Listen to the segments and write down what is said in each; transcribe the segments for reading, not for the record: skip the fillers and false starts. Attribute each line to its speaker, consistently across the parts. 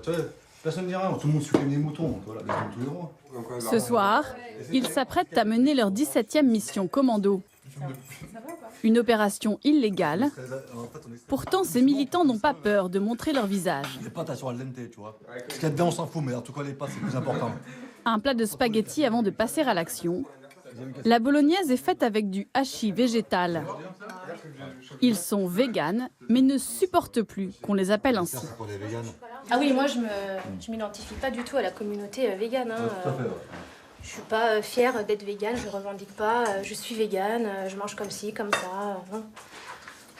Speaker 1: tu vois, personne ne dit rien, tout le monde suit comme des moutons, donc voilà, ils ont tous les droits.
Speaker 2: Ce soir, ils s'apprêtent à mener leur 17e mission commando. Une opération illégale. Pourtant, ces militants n'ont pas peur de montrer leur visage.
Speaker 1: Les pâtes, elles sont al dente, tu vois. Ce qu'il y a dedans, on s'en fout, mais en tout cas, les pâtes, c'est le plus important.
Speaker 2: Un plat de spaghettis avant de passer à l'action. La bolognaise est faite avec du hachis végétal. Ils sont véganes, mais ne supportent plus qu'on les appelle ainsi.
Speaker 3: Ah oui, moi je m'identifie pas du tout à la communauté végane. Hein. Je suis pas fière d'être végane, je revendique pas, je suis végane, je mange comme ci, comme ça. Hein.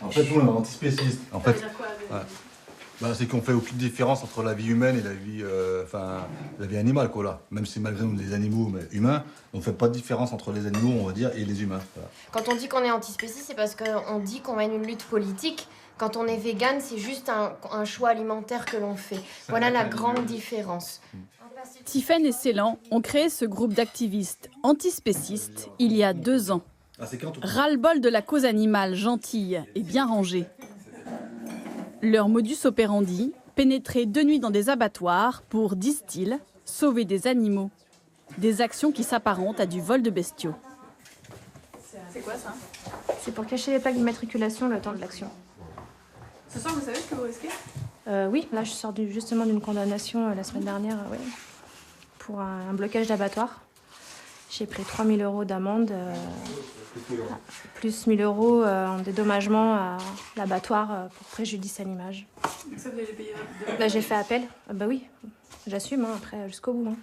Speaker 1: En fait, nous, on est antispécistes. En fait,
Speaker 3: Ça veut dire quoi,
Speaker 1: c'est qu'on fait aucune différence entre la vie humaine et la vie animale, quoi, là. Même si malgré nous, les animaux, mais humains, on ne fait pas de différence entre les animaux, on va dire, et les humains. Voilà.
Speaker 4: Quand on dit qu'on est antispéciste, c'est parce qu'on dit qu'on mène une lutte politique. Quand on est végane, c'est juste un choix alimentaire que l'on fait. Voilà la grande différence.
Speaker 2: Tiffaine et Ceylan ont créé ce groupe d'activistes antispécistes il y a 2 ans. Ras-le-bol de la cause animale gentille et bien rangée. Leur modus operandi, pénétrer de nuit dans des abattoirs pour, disent-ils, sauver des animaux. Des actions qui s'apparentent à du vol de bestiaux.
Speaker 3: C'est quoi ça?
Speaker 4: C'est pour cacher les plaques d'immatriculation le temps de l'action.
Speaker 3: Ce soir, vous savez ce que vous risquez?
Speaker 4: Oui, là je sors justement d'une condamnation la semaine dernière pour un blocage d'abattoir. J'ai pris 3 000 € d'amende, plus 1 000 € en dédommagement à l'abattoir pour préjudice à l'image.
Speaker 3: Ça, vous allez payer
Speaker 4: Là j'ai fait appel. Bah oui, j'assume après jusqu'au bout. Hein.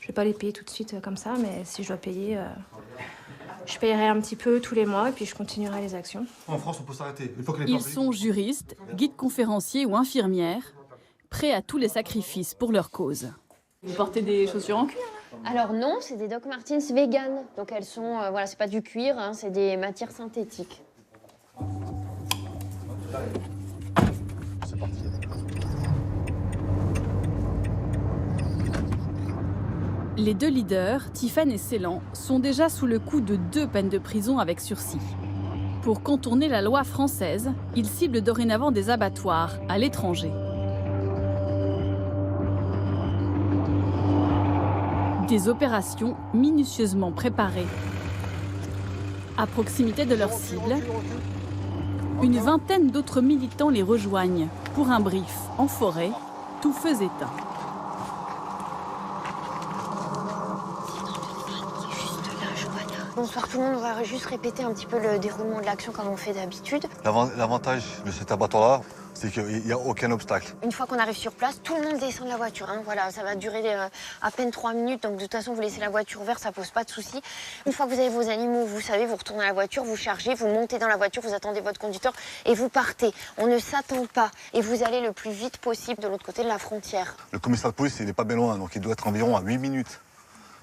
Speaker 4: Je vais pas les payer tout de suite comme ça, mais si je dois payer, je payerai un petit peu tous les mois et puis je continuerai les actions.
Speaker 1: En France, on peut s'arrêter. Une fois que les
Speaker 2: Ils sont juristes, guides conférenciers ou infirmières, prêts à tous les sacrifices pour leur cause.
Speaker 3: Vous portez des chaussures en cuir?
Speaker 5: Alors non, c'est des Doc Martens vegan. Donc elles sont, voilà, c'est pas du cuir, hein, c'est des matières synthétiques.
Speaker 1: C'est parti.
Speaker 2: Les 2 leaders, Tiffaine et Ceylan, sont déjà sous le coup de 2 peines de prison avec sursis. Pour contourner la loi française, ils ciblent dorénavant des abattoirs à l'étranger. Des opérations minutieusement préparées. À proximité de leur cible, une vingtaine d'autres militants les rejoignent pour un brief en forêt, tout feu éteint.
Speaker 5: Bonsoir tout le monde, on va juste répéter un petit peu le déroulement de l'action comme on fait d'habitude.
Speaker 6: L'avantage de cet abattoir-là, c'est qu'il n'y a aucun obstacle.
Speaker 5: Une fois qu'on arrive sur place, tout le monde descend de la voiture. Hein. Voilà, ça va durer à peine 3 minutes, donc de toute façon vous laissez la voiture ouverte, ça pose pas de soucis. Une fois que vous avez vos animaux, vous savez, vous retournez à la voiture, vous chargez, vous montez dans la voiture, vous attendez votre conducteur et vous partez. On ne s'attend pas et vous allez le plus vite possible de l'autre côté de la frontière.
Speaker 6: Le commissariat de police, il n'est pas bien loin, donc il doit être environ à 8 minutes.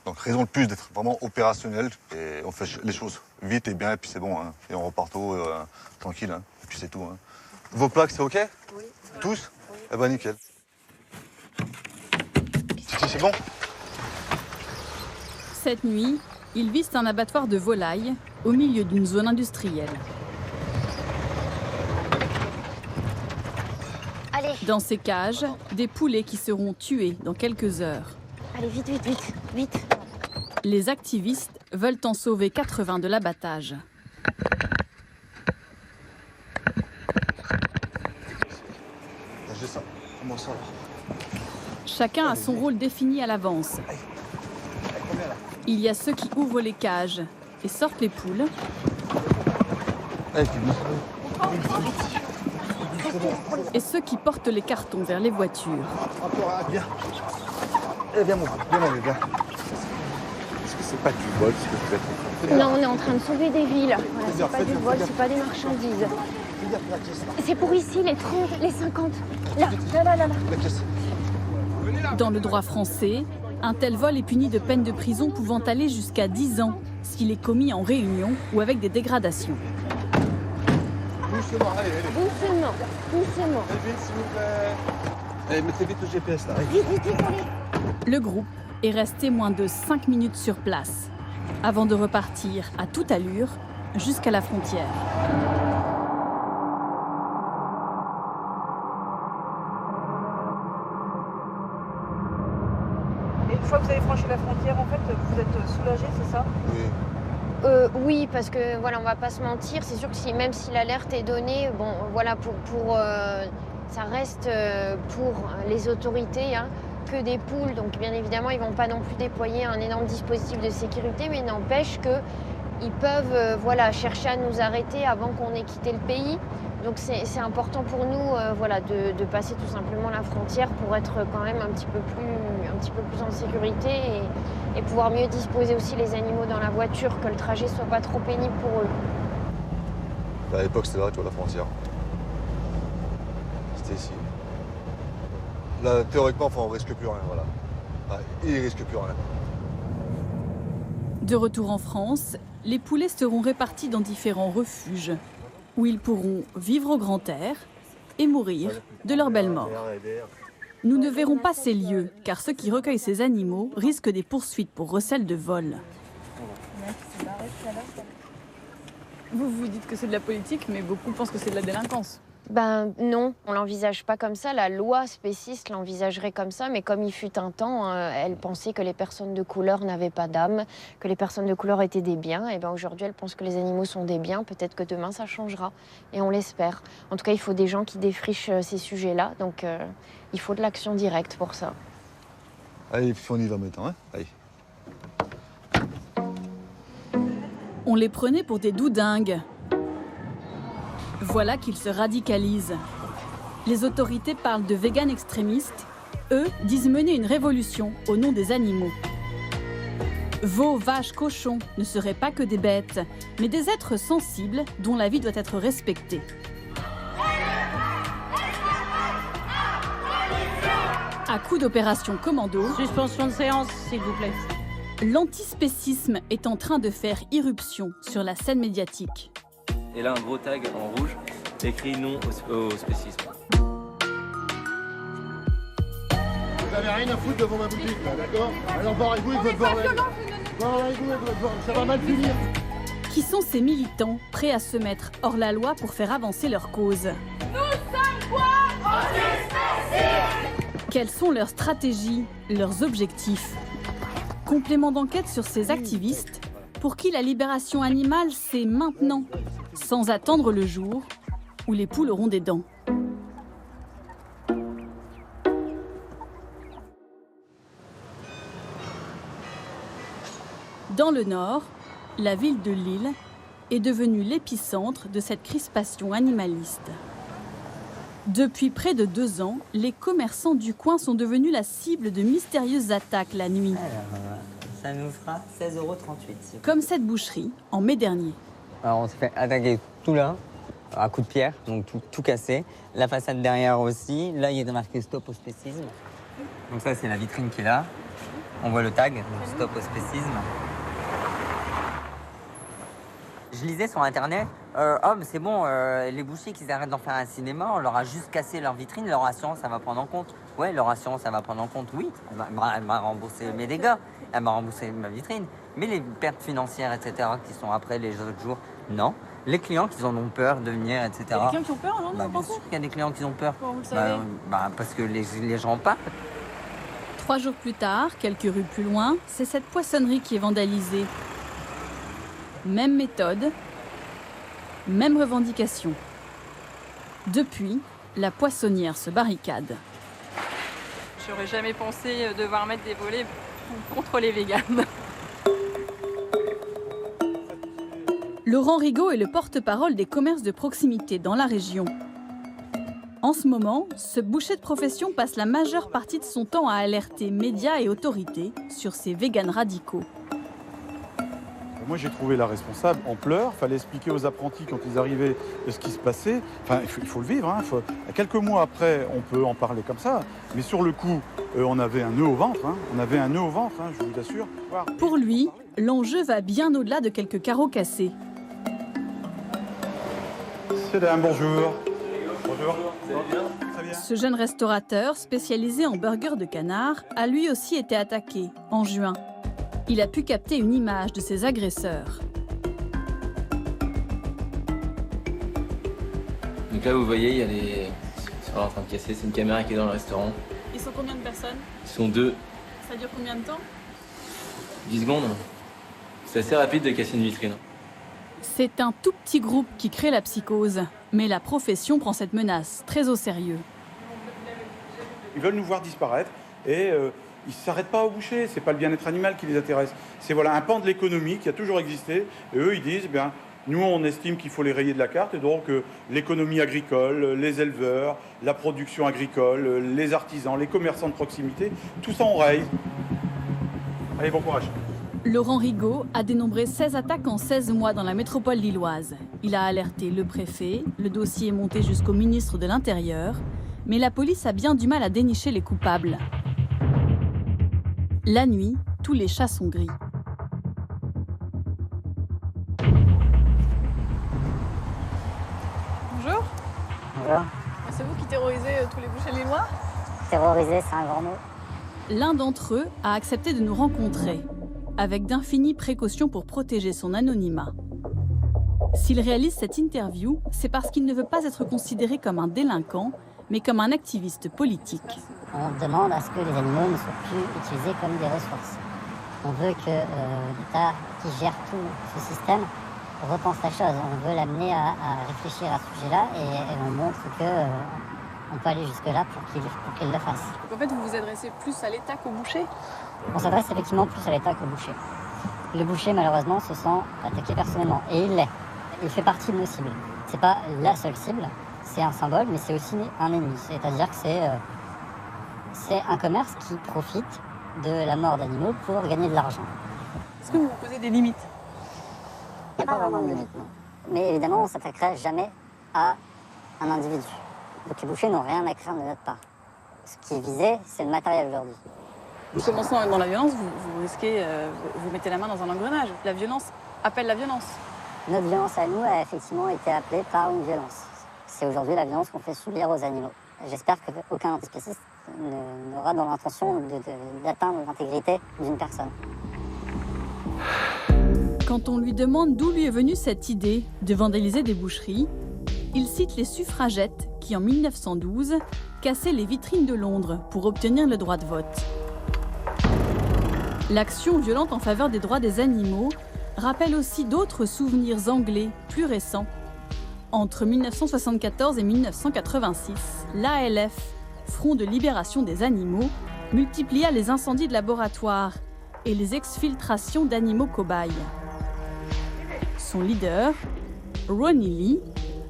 Speaker 6: Donc raison de plus d'être vraiment opérationnel et on fait les choses vite et bien et puis c'est bon. Hein. Et on repart tranquille, hein. Et puis c'est tout. Hein. Vos plaques, c'est OK?
Speaker 5: Oui.
Speaker 6: Tous?
Speaker 5: Oui.
Speaker 6: Eh ben nickel. C'est bon?
Speaker 2: Cette nuit, ils visent un abattoir de volailles au milieu d'une zone industrielle.
Speaker 5: Allez,
Speaker 2: Dans ces cages, des poulets qui seront tués dans quelques heures.
Speaker 5: allez, vite, vite, vite, vite.
Speaker 2: Les activistes veulent en sauver 80 de l'abattage.
Speaker 6: J'ai ça. Comment ça?
Speaker 2: Chacun a son rôle défini à l'avance. Il y a ceux qui ouvrent les cages et sortent les poules. Et ceux qui portent les cartons vers les voitures.
Speaker 6: Viens. Viens, mon viens. Est-ce que c'est pas du vol ce que vous êtes en train de faire?
Speaker 5: Non, on est en train de sauver des villes. Voilà, c'est pas du vol, c'est pas des marchandises. C'est pour ici, les 30, les 50. Là.
Speaker 2: Dans le droit français, un tel vol est puni de peine de prison pouvant aller jusqu'à 10 ans, s'il est commis en réunion ou avec des dégradations.
Speaker 6: Doucement, allez.
Speaker 5: Doucement, doucement.
Speaker 6: Vite, s'il vous plaît. Allez, mettez vite le GPS là.
Speaker 5: Vite, vite, vite, allez.
Speaker 2: Le groupe est resté moins de 5 minutes sur place, avant de repartir à toute allure jusqu'à la frontière.
Speaker 7: Une fois que vous avez franchi la frontière, en fait, vous êtes soulagé, c'est ça?
Speaker 6: Oui.
Speaker 5: Oui, parce que voilà, on va pas se mentir. C'est sûr que même si l'alerte est donnée, bon, voilà, ça reste pour les autorités hein, que des poules. Donc bien évidemment, ils vont pas non plus déployer un énorme dispositif de sécurité, mais il n'empêche qu'ils peuvent voilà, chercher à nous arrêter avant qu'on ait quitté le pays. Donc c'est important pour nous voilà, de passer tout simplement la frontière pour être quand même un petit peu plus en sécurité et pouvoir mieux disposer aussi les animaux dans la voiture, que le trajet soit pas trop pénible pour eux.
Speaker 6: Bah, à l'époque, c'était là, tu vois, la frontière. C'était ici. Là, théoriquement, enfin, on risque plus rien, voilà. Enfin, il risque plus rien.
Speaker 2: De retour en France, les poulets seront répartis dans différents refuges, où ils pourront vivre au grand air et mourir de leur belle mort. Nous ne verrons pas ces lieux, car ceux qui recueillent ces animaux risquent des poursuites pour recel de vol. Vous dites que c'est de la politique, mais beaucoup pensent que c'est de la délinquance.
Speaker 5: Ben non, on l'envisage pas comme ça. La loi spéciste l'envisagerait comme ça, mais comme il fut un temps, elle pensait que les personnes de couleur n'avaient pas d'âme, que les personnes de couleur étaient des biens. Et ben aujourd'hui, elle pense que les animaux sont des biens. Peut-être que demain, ça changera, et on l'espère. En tout cas, il faut des gens qui défrichent ces sujets-là, donc il faut de l'action directe pour ça.
Speaker 6: Allez, on y va maintenant, hein. Allez.
Speaker 2: On les prenait pour des doudingues. Voilà qu'ils se radicalisent. Les autorités parlent de véganes extrémistes. Eux disent mener une révolution au nom des animaux. Veaux, vaches, cochons ne seraient pas que des bêtes, mais des êtres sensibles dont la vie doit être respectée. À coup d'opération commando,
Speaker 8: suspension de séance, s'il vous plaît.
Speaker 2: L'antispécisme est en train de faire irruption sur la scène médiatique.
Speaker 9: Et là, un gros tag en rouge, écrit non au spécisme.
Speaker 10: Vous n'avez rien à foutre devant ma boutique, là, d'accord? Alors barrez-vous avec votre bordel. Barrez-vous avec votre bordel, ça va mal finir.
Speaker 2: Qui sont ces militants prêts à se mettre hors la loi pour faire avancer leur cause?
Speaker 11: Nous sommes quoi? Antispécistes!
Speaker 2: Quelles sont leurs stratégies, leurs objectifs? Complément d'enquête sur ces activistes pour qui la libération animale, c'est maintenant, sans attendre le jour où les poules auront des dents. Dans le nord, la ville de Lille est devenue l'épicentre de cette crispation animaliste. Depuis près de 2 ans, les commerçants du coin sont devenus la cible de mystérieuses attaques la nuit.
Speaker 12: Alors, ça nous fera 16,38 €.
Speaker 2: Comme cette boucherie en mai dernier.
Speaker 12: Alors on s'est fait attaquer tout là, à coups de pierre, donc tout cassé. La façade derrière aussi. Là, il y a marqué stop au spécisme. Donc ça, c'est la vitrine qui est là. On voit le tag, donc stop au spécisme. Je lisais sur internet, oh mais c'est bon, les bouchers qui arrêtent d'en faire un cinéma, on leur a juste cassé leur vitrine, leur assurance, ça va prendre en compte. Ouais, leur assurance, ça va prendre en compte, oui. Elle m'a remboursé mes dégâts, elle m'a remboursé ma vitrine. Mais les pertes financières, etc., qui sont après les autres jours, non. Les clients qui en ont peur de venir, etc.
Speaker 2: Il y a des clients qui ont peur, non?
Speaker 12: Bien sûr qu'il y a des clients qui ont peur.
Speaker 2: Comment vous le savez?
Speaker 12: Parce que les gens partent.
Speaker 2: 3 jours plus tard, quelques rues plus loin, c'est cette poissonnerie qui est vandalisée. Même méthode, même revendication. Depuis, la poissonnière se barricade.
Speaker 8: J'aurais jamais pensé devoir mettre des volets contre les véganes.
Speaker 2: Laurent Rigaud est le porte-parole des commerces de proximité dans la région. En ce moment, ce boucher de profession passe la majeure partie de son temps à alerter médias et autorités sur ces véganes radicaux.
Speaker 13: Moi, j'ai trouvé la responsable en pleurs. Il fallait expliquer aux apprentis quand ils arrivaient de ce qui se passait. Enfin, il faut le vivre. Hein. Quelques mois après, on peut en parler comme ça. Mais sur le coup, on avait un nœud au ventre. Hein. On avait un nœud au ventre, hein, je vous assure.
Speaker 2: Pour lui, l'enjeu va bien au-delà de quelques carreaux cassés.
Speaker 13: C'est un bonjour. Bonjour.
Speaker 2: Très bien. Ce jeune restaurateur, spécialisé en burgers de canard, a lui aussi été attaqué en juin. Il a pu capter une image de ses agresseurs.
Speaker 9: Donc là, vous voyez, il y a des... Ils sont en train de casser, c'est une caméra qui est dans le restaurant.
Speaker 2: Ils sont combien de personnes?
Speaker 9: Ils sont 2.
Speaker 2: Ça dure combien de temps?
Speaker 9: 10 secondes. C'est assez rapide de casser une vitrine.
Speaker 2: C'est un tout petit groupe qui crée la psychose, mais la profession prend cette menace très au sérieux.
Speaker 13: Ils veulent nous voir disparaître et ils ne s'arrêtent pas au boucher. Ce n'est pas le bien-être animal qui les intéresse. C'est voilà, un pan de l'économie qui a toujours existé. Et eux, ils disent, bien, nous, on estime qu'il faut les rayer de la carte. Et donc, l'économie agricole, les éleveurs, la production agricole, les artisans, les commerçants de proximité, tout ça, on raye. Allez, bon courage.
Speaker 2: Laurent Rigaud a dénombré 16 attaques en 16 mois dans la métropole lilloise. Il a alerté le préfet, le dossier est monté jusqu'au ministre de l'Intérieur, mais la police a bien du mal à dénicher les coupables. La nuit, tous les chats sont gris.
Speaker 11: Bonjour.
Speaker 14: Bonjour.
Speaker 11: C'est vous qui terrorisez tous les bouchers lillois?
Speaker 14: Terroriser, c'est un grand mot.
Speaker 2: L'un d'entre eux a accepté de nous rencontrer, avec d'infinies précautions pour protéger son anonymat. S'il réalise cette interview, c'est parce qu'il ne veut pas être considéré comme un délinquant, mais comme un activiste politique.
Speaker 14: On demande à ce que les animaux ne soient plus utilisés comme des ressources. On veut que l'État qui gère tout ce système repense la chose. On veut l'amener à réfléchir à ce sujet-là et on montre qu'on peut aller jusque-là pour qu'il le fasse.
Speaker 11: Donc en fait, vous vous adressez plus à l'État qu'au boucher?
Speaker 14: On s'adresse effectivement plus à l'État qu'au boucher. Le boucher, malheureusement, se sent attaqué personnellement. Et il l'est. Il fait partie de nos cibles. C'est pas la seule cible, c'est un symbole, mais c'est aussi un ennemi. C'est-à-dire que c'est un commerce qui profite de la mort d'animaux pour gagner de l'argent.
Speaker 11: Est-ce que vous vous posez des limites?
Speaker 14: Il n'y a pas vraiment de limite, non. Mais évidemment, on ne s'attaquerait jamais à un individu. Donc les bouchers n'ont rien à craindre de notre part. Ce qui est visé, c'est le matériel aujourd'hui.
Speaker 11: En commençant dans la violence, vous risquez, vous mettez la main dans un engrenage. La violence appelle la violence.
Speaker 14: Notre violence à nous a effectivement été appelée par une violence. C'est aujourd'hui la violence qu'on fait subir aux animaux. J'espère qu'aucun antispéciste n'aura dans l'intention d'atteindre l'intégrité d'une personne.
Speaker 2: Quand on lui demande d'où lui est venue cette idée de vandaliser des boucheries, il cite les suffragettes qui, en 1912, cassaient les vitrines de Londres pour obtenir le droit de vote. L'action violente en faveur des droits des animaux rappelle aussi d'autres souvenirs anglais plus récents. Entre 1974 et 1986, l'ALF, Front de libération des animaux, multiplia les incendies de laboratoires et les exfiltrations d'animaux cobayes. Son leader, Ronnie Lee,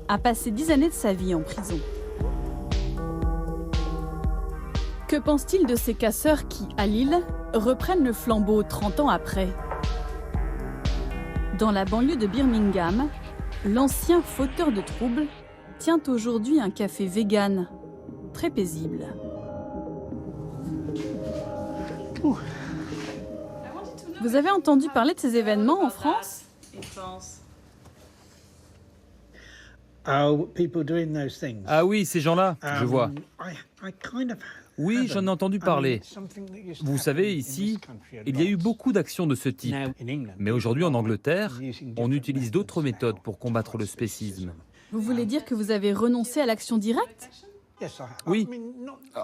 Speaker 2: a passé 10 années de sa vie en prison. Que pense-t-il de ces casseurs qui, à Lille, reprennent le flambeau 30 ans après? Dans la banlieue de Birmingham, l'ancien fauteur de troubles tient aujourd'hui un café vegan, très paisible. Vous avez entendu parler de ces événements en France?
Speaker 15: Ah oui, ces gens-là, je vois. Oui, j'en ai entendu parler. Vous savez, ici, il y a eu beaucoup d'actions de ce type. Mais aujourd'hui, en Angleterre, on utilise d'autres méthodes pour combattre le spécisme.
Speaker 2: Vous voulez dire que vous avez renoncé à l'action directe?
Speaker 15: Oui.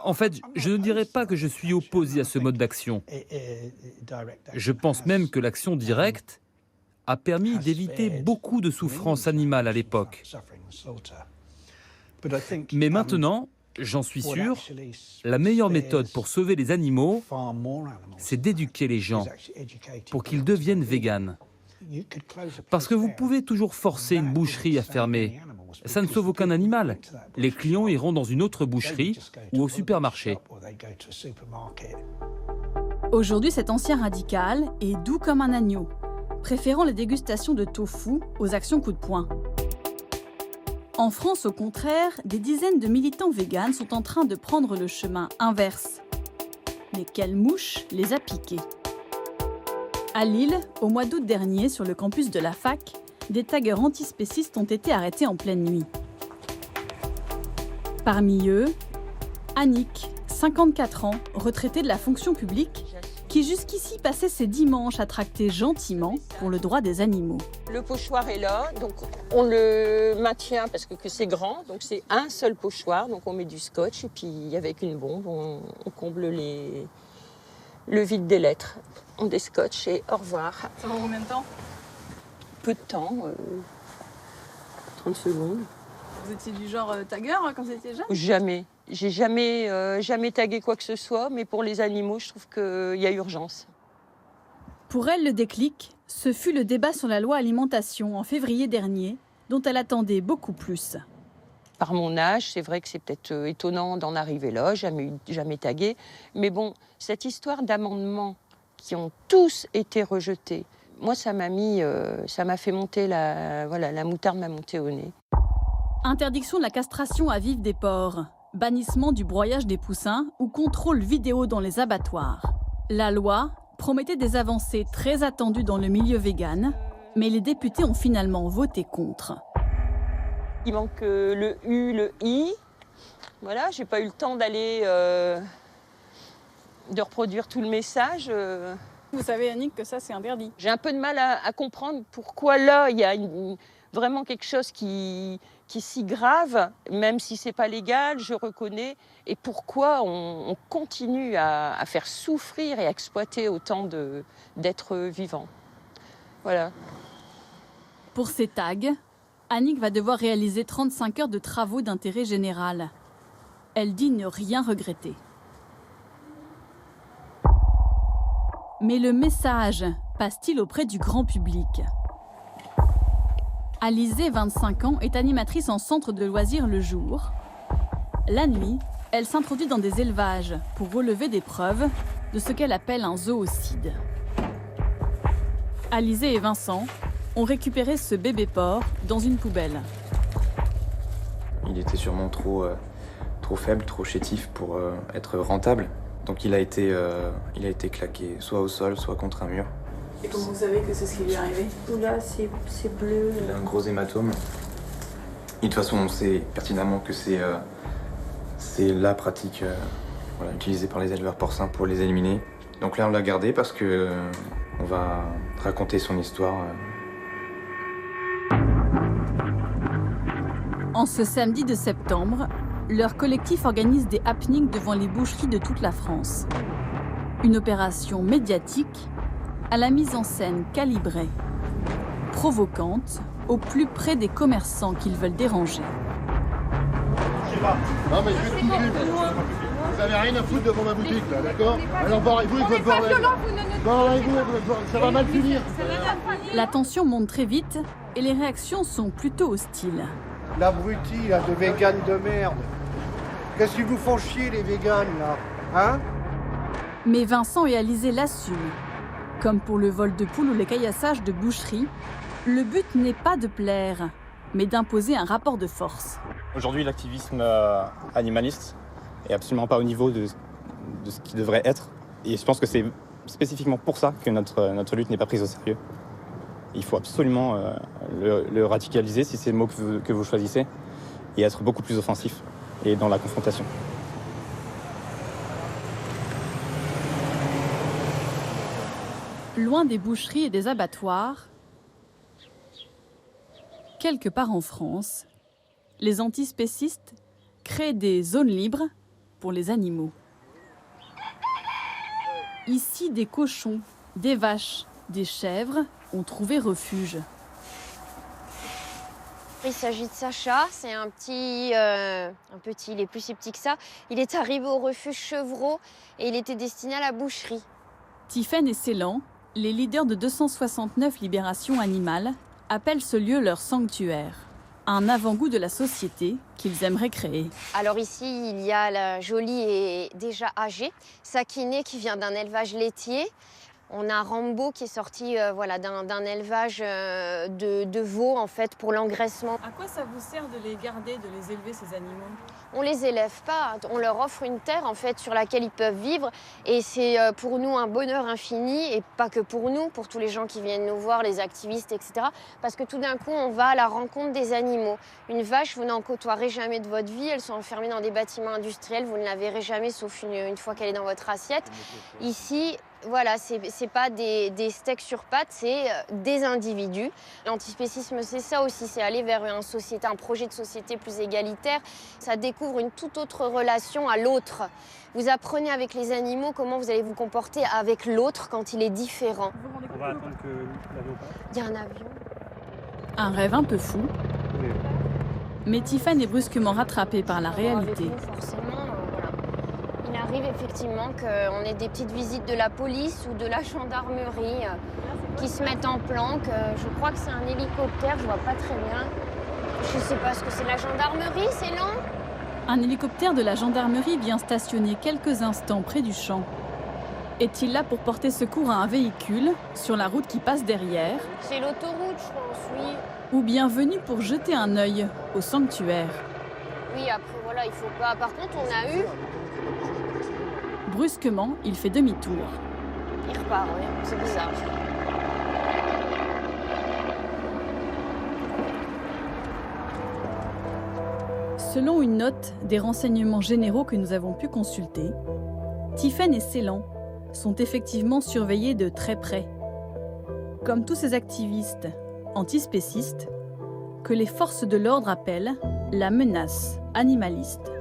Speaker 15: En fait, je ne dirais pas que je suis opposé à ce mode d'action. Je pense même que l'action directe a permis d'éviter beaucoup de souffrances animales à l'époque. Mais maintenant, j'en suis sûr, la meilleure méthode pour sauver les animaux, c'est d'éduquer les gens pour qu'ils deviennent véganes. Parce que vous pouvez toujours forcer une boucherie à fermer. Ça ne sauve aucun animal. Les clients iront dans une autre boucherie ou au supermarché.
Speaker 2: Aujourd'hui, cet ancien radical est doux comme un agneau, préférant les dégustations de tofu aux actions coup de poing. En France, au contraire, des dizaines de militants véganes sont en train de prendre le chemin inverse. Mais quelle mouche les a piqués? À Lille, au mois d'août dernier, sur le campus de la fac, des taggeurs antispécistes ont été arrêtés en pleine nuit. Parmi eux, Annick, 54 ans, retraitée de la fonction publique, qui jusqu'ici passait ses dimanches à tracter gentiment pour le droit des animaux.
Speaker 16: Le pochoir est là, donc on le maintient parce que c'est grand, donc c'est un seul pochoir, donc on met du scotch et puis avec une bombe on comble le vide des lettres. On descotche et au revoir.
Speaker 11: Ça prend combien de temps?
Speaker 16: Peu de temps, 30 secondes.
Speaker 11: Vous étiez du genre tagueur quand vous étiez jeune?
Speaker 16: Jamais. J'ai jamais tagué quoi que ce soit, mais pour les animaux, je trouve qu'il y a urgence.
Speaker 2: Pour elle, le déclic, ce fut le débat sur la loi alimentation en février dernier, dont elle attendait beaucoup plus.
Speaker 16: Par mon âge, c'est vrai que c'est peut-être étonnant d'en arriver là, jamais tagué. Mais bon, cette histoire d'amendements qui ont tous été rejetés, moi, ça m'a fait monter la moutarde m'a monté au nez.
Speaker 2: Interdiction de la castration à vif des porcs, bannissement du broyage des poussins ou contrôle vidéo dans les abattoirs. La loi promettait des avancées très attendues dans le milieu vegan, mais les députés ont finalement voté contre.
Speaker 16: Il manque le U, le I. Voilà, j'ai pas eu le temps d'aller de reproduire tout le message.
Speaker 11: Vous savez, Annick, que ça, c'est interdit.
Speaker 16: J'ai un peu de mal à comprendre pourquoi là, il y a vraiment quelque chose qui est si grave, même si c'est pas légal, je reconnais, et pourquoi on continue à faire souffrir et à exploiter autant d'êtres vivants. Voilà.
Speaker 2: Pour ces tags, Annick va devoir réaliser 35 heures de travaux d'intérêt général. Elle dit ne rien regretter. Mais le message passe-t-il auprès du grand public? Alizée, 25 ans, est animatrice en centre de loisirs le jour. La nuit, elle s'introduit dans des élevages pour relever des preuves de ce qu'elle appelle un zoocide. Alizée et Vincent ont récupéré ce bébé porc dans une poubelle.
Speaker 17: Il était sûrement trop faible, trop chétif pour être rentable. Donc il a été claqué soit au sol, soit contre un mur.
Speaker 11: Et comment vous savez que c'est ce qui lui est arrivé?
Speaker 16: Là, c'est bleu.
Speaker 17: Il a un gros hématome. Et de toute façon, on sait pertinemment que c'est la pratique utilisée par les éleveurs porcins pour les éliminer. Donc là, on l'a gardé parce que on va raconter son histoire.
Speaker 2: En ce samedi de septembre, leur collectif organise des happenings devant les boucheries de toute la France. Une opération médiatique à la mise en scène calibrée, provocante, au plus près des commerçants qu'ils veulent déranger.
Speaker 10: Non mais je vais te couper. Vous avez rien à foutre devant ma boutique là, d'accord? Alors barrez-vous et votre bordel. Barrez-vous et votre bordel, ça va mal finir.
Speaker 2: La tension monte très vite et les réactions sont plutôt hostiles.
Speaker 18: L'abruti là de véganes de merde. Qu'est-ce qu'ils vous font chier les véganes là, hein?
Speaker 2: Mais Vincent et Alizée l'assument. Comme pour le vol de poules ou les caillassages de boucherie, le but n'est pas de plaire, mais d'imposer un rapport de force.
Speaker 19: Aujourd'hui, l'activisme animaliste est absolument pas au niveau de ce qu'il devrait être. Et je pense que c'est spécifiquement pour ça que notre lutte n'est pas prise au sérieux. Il faut absolument le radicaliser, si c'est le mot que vous choisissez, et être beaucoup plus offensif et dans la confrontation.
Speaker 2: Loin des boucheries et des abattoirs, quelque part en France, les antispécistes créent des zones libres pour les animaux. Ici, des cochons, des vaches, des chèvres ont trouvé refuge.
Speaker 5: Il s'agit de Sacha, c'est un petit, il est plus si petit que ça. Il est arrivé au refuge Chevreau et il était destiné à la boucherie.
Speaker 2: Tiphaine et Ceylan, les leaders de 269 Libération Animale, appellent ce lieu leur sanctuaire. Un avant-goût de la société qu'ils aimeraient créer.
Speaker 5: Alors ici, il y a la jolie et déjà âgée, Sakiné qui vient d'un élevage laitier. On a Rambo qui est sorti d'un élevage de veaux en fait pour l'engraissement.
Speaker 11: À quoi ça vous sert de les garder, de les élever ces animaux?
Speaker 5: On les élève pas, on leur offre une terre en fait sur laquelle ils peuvent vivre et c'est pour nous un bonheur infini et pas que pour nous, pour tous les gens qui viennent nous voir, les activistes, etc. Parce que tout d'un coup, on va à la rencontre des animaux. Une vache, vous n'en côtoierez jamais de votre vie, elles sont enfermées dans des bâtiments industriels, vous ne la verrez jamais sauf une fois qu'elle est dans votre assiette. Ici, voilà, c'est pas des steaks sur pattes, c'est des individus. L'antispécisme, c'est ça aussi, c'est aller vers un projet de société plus égalitaire. Ça découle découvre une toute autre relation à l'autre. Vous apprenez avec les animaux comment vous allez vous comporter avec l'autre quand il est différent.
Speaker 19: On va attendre que l'avion passe.
Speaker 5: Il y a un avion.
Speaker 2: Un rêve un peu fou.
Speaker 19: Oui.
Speaker 2: Mais Tiffen est brusquement rattrapée par la réalité.
Speaker 5: Avec nous, forcément, voilà. Il arrive effectivement qu'on ait des petites visites de la police ou de la gendarmerie qui se mettent en planque. Je crois que c'est un hélicoptère, je vois pas très bien. Je sais pas ce que c'est, la gendarmerie, c'est lent.
Speaker 2: Un hélicoptère de la gendarmerie vient stationner quelques instants près du champ. Est-il là pour porter secours à un véhicule sur la route qui passe derrière?
Speaker 5: C'est l'autoroute, je pense, oui.
Speaker 2: Ou bien venu pour jeter un œil au sanctuaire?
Speaker 5: Oui, après, voilà, il faut pas... Par contre, on a eu...
Speaker 2: Brusquement, il fait demi-tour.
Speaker 5: Il repart, oui, c'est bizarre.
Speaker 2: Selon une note des renseignements généraux que nous avons pu consulter, Tiffen et Ceylan sont effectivement surveillés de très près, comme tous ces activistes antispécistes que les forces de l'ordre appellent la menace animaliste.